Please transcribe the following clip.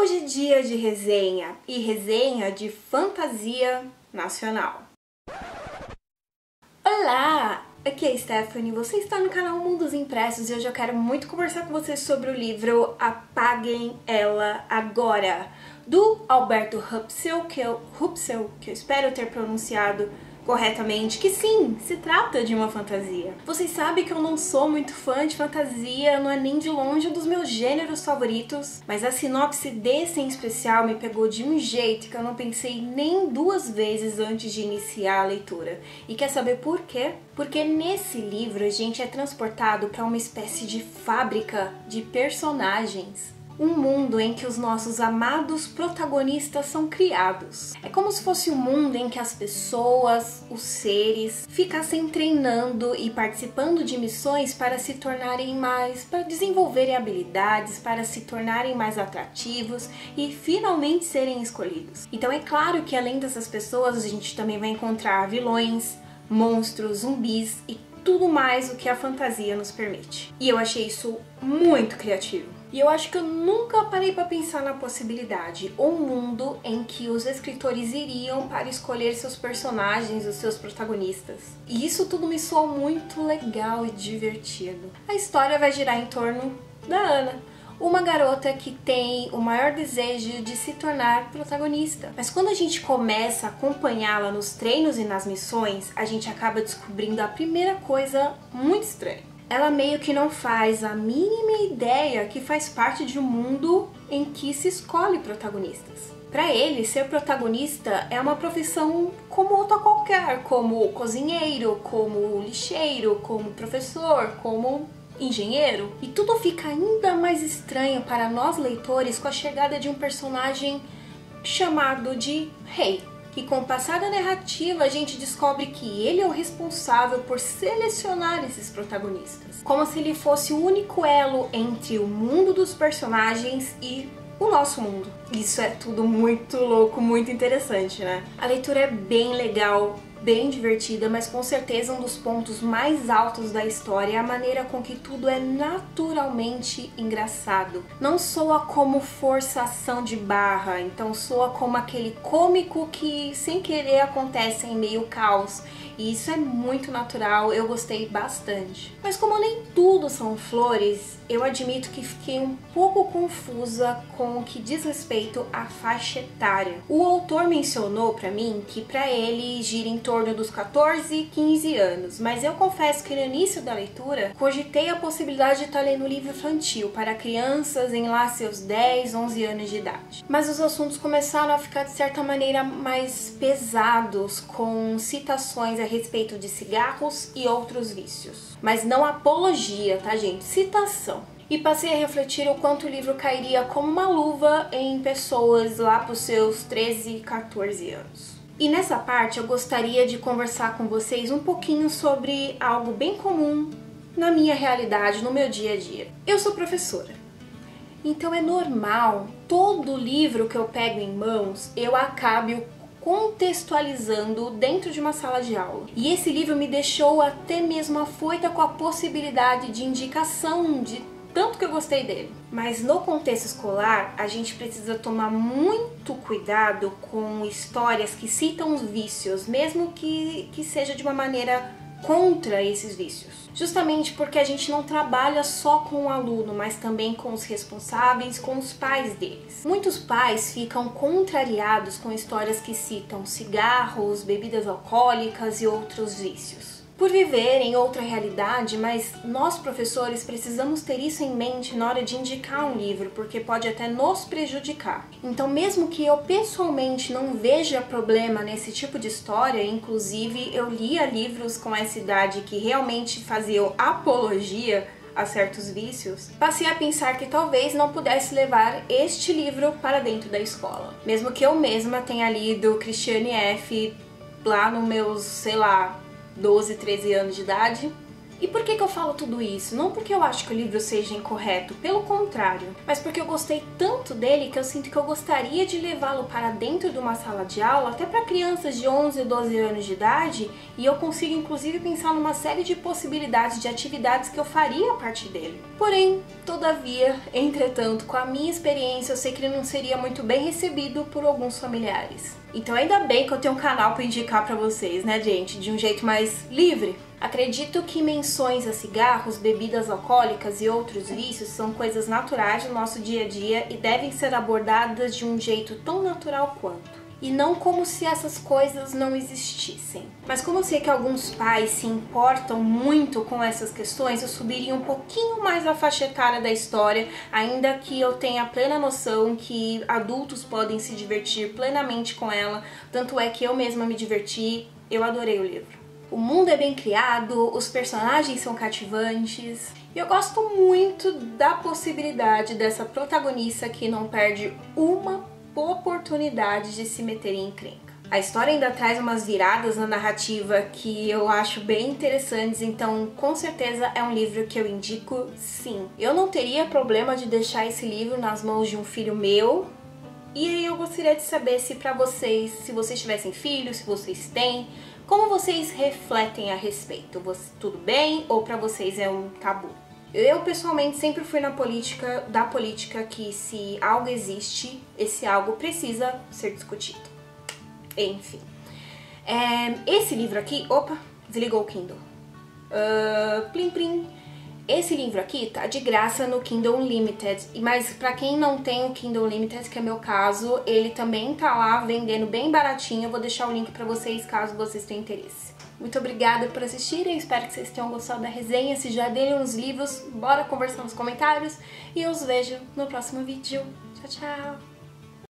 Hoje é dia de resenha, e resenha de fantasia nacional. Olá! Aqui é a Stephanie, você está no canal Mundos Impressos e hoje eu quero muito conversar com você sobre o livro Apaguem Ela Agora, do Alberto Hupsel, que eu espero ter pronunciado corretamente, que sim, se trata de uma fantasia. Vocês sabem que eu não sou muito fã de fantasia, não é nem de longe um dos meus gêneros favoritos, mas a sinopse desse em especial me pegou de um jeito que eu não pensei nem duas vezes antes de iniciar a leitura. E quer saber por quê? Porque nesse livro a gente é transportado para uma espécie de fábrica de personagens. Um mundo em que os nossos amados protagonistas são criados. É como se fosse um mundo em que as pessoas, os seres, ficassem treinando e participando de missões para se tornarem para desenvolverem habilidades, para se tornarem mais atrativos e finalmente serem escolhidos. Então é claro que além dessas pessoas a gente também vai encontrar vilões, monstros, zumbis e tudo mais o que a fantasia nos permite. E eu achei isso muito criativo. E eu acho que eu nunca parei para pensar na possibilidade, um mundo em que os escritores iriam para escolher seus personagens, os seus protagonistas. E isso tudo me soou muito legal e divertido. A história vai girar em torno da Ana, uma garota que tem o maior desejo de se tornar protagonista. Mas quando a gente começa a acompanhá-la nos treinos e nas missões, a gente acaba descobrindo a primeira coisa muito estranha. Ela meio que não faz a mínima ideia que faz parte de um mundo em que se escolhe protagonistas. Para ele, ser protagonista é uma profissão como outra qualquer, como cozinheiro, como lixeiro, como professor, como engenheiro. E tudo fica ainda mais estranho para nós leitores com a chegada de um personagem chamado de Rei. Que com o passar da narrativa a gente descobre que ele é o responsável por selecionar esses protagonistas. Como se ele fosse o único elo entre o mundo dos personagens e o nosso mundo. Isso é tudo muito louco, muito interessante, né? A leitura é bem legal, bem divertida, mas com certeza um dos pontos mais altos da história é a maneira com que tudo é naturalmente engraçado. Não soa como forçação de barra, então soa como aquele cômico que sem querer acontece em meio caos. E isso é muito natural, eu gostei bastante. Mas como nem tudo são flores, eu admito que fiquei um pouco confusa com o que diz respeito à faixa etária. O autor mencionou pra mim que pra ele gira em torno dos 14 e 15 anos, mas eu confesso que no início da leitura cogitei a possibilidade de estar lendo um livro infantil para crianças em lá seus 10, 11 anos de idade. Mas os assuntos começaram a ficar de certa maneira mais pesados, com citações a respeito de cigarros e outros vícios. Mas não apologia, tá gente? Citação. E passei a refletir o quanto o livro cairia como uma luva em pessoas lá pros seus 13, 14 anos. E nessa parte eu gostaria de conversar com vocês um pouquinho sobre algo bem comum na minha realidade, no meu dia a dia. Eu sou professora. Então é normal, todo livro que eu pego em mãos, eu acabe contextualizando dentro de uma sala de aula. E esse livro me deixou até mesmo afoita com a possibilidade de indicação de tanto que eu gostei dele. Mas no contexto escolar, a gente precisa tomar muito cuidado com histórias que citam os vícios, mesmo que seja de uma maneira contra esses vícios. Justamente porque a gente não trabalha só com o aluno, mas também com os responsáveis, com os pais deles. Muitos pais ficam contrariados com histórias que citam cigarros, bebidas alcoólicas e outros vícios. Por viver em outra realidade, mas nós professores precisamos ter isso em mente na hora de indicar um livro, porque pode até nos prejudicar. Então, mesmo que eu pessoalmente não veja problema nesse tipo de história, inclusive eu lia livros com essa idade que realmente faziam apologia a certos vícios, passei a pensar que talvez não pudesse levar este livro para dentro da escola. Mesmo que eu mesma tenha lido Christiane F. lá nos meus, sei lá, 12, 13 anos de idade. E por que eu falo tudo isso? Não porque eu acho que o livro seja incorreto, pelo contrário, mas porque eu gostei tanto dele que eu sinto que eu gostaria de levá-lo para dentro de uma sala de aula, até para crianças de 11 ou 12 anos de idade, e eu consigo inclusive pensar numa série de possibilidades de atividades que eu faria a partir dele. Porém, Todavia, entretanto, com a minha experiência, eu sei que ele não seria muito bem recebido por alguns familiares. Então ainda bem que eu tenho um canal para indicar para vocês, né, gente? De um jeito mais livre. Acredito que menções a cigarros, bebidas alcoólicas e outros vícios são coisas naturais do nosso dia a dia e devem ser abordadas de um jeito tão natural quanto. E não como se essas coisas não existissem. Mas como eu sei que alguns pais se importam muito com essas questões, eu subiria um pouquinho mais a faixa etária da história, ainda que eu tenha plena noção que adultos podem se divertir plenamente com ela, tanto é que eu mesma me diverti, eu adorei o livro. O mundo é bem criado, os personagens são cativantes, e eu gosto muito da possibilidade dessa protagonista que não perde uma oportunidade de se meter em encrenca. A história ainda traz umas viradas na narrativa que eu acho bem interessantes, então com certeza é um livro que eu indico sim. Eu não teria problema de deixar esse livro nas mãos de um filho meu, e aí eu gostaria de saber se pra vocês, se vocês tivessem filhos, se vocês têm, como vocês refletem a respeito? Tudo bem ou pra vocês é um tabu? Eu, pessoalmente, sempre fui da política que se algo existe, esse algo precisa ser discutido. Enfim. Esse livro aqui... Opa, desligou o Kindle. Plim, plim. Esse livro aqui tá de graça no Kindle Unlimited, mas pra quem não tem o Kindle Unlimited, que é meu caso, ele também tá lá vendendo bem baratinho. Eu vou deixar o link pra vocês, caso vocês tenham interesse. Muito obrigada por assistirem, espero que vocês tenham gostado da resenha. Se já leram os livros, bora conversar nos comentários. E eu os vejo no próximo vídeo. Tchau, tchau!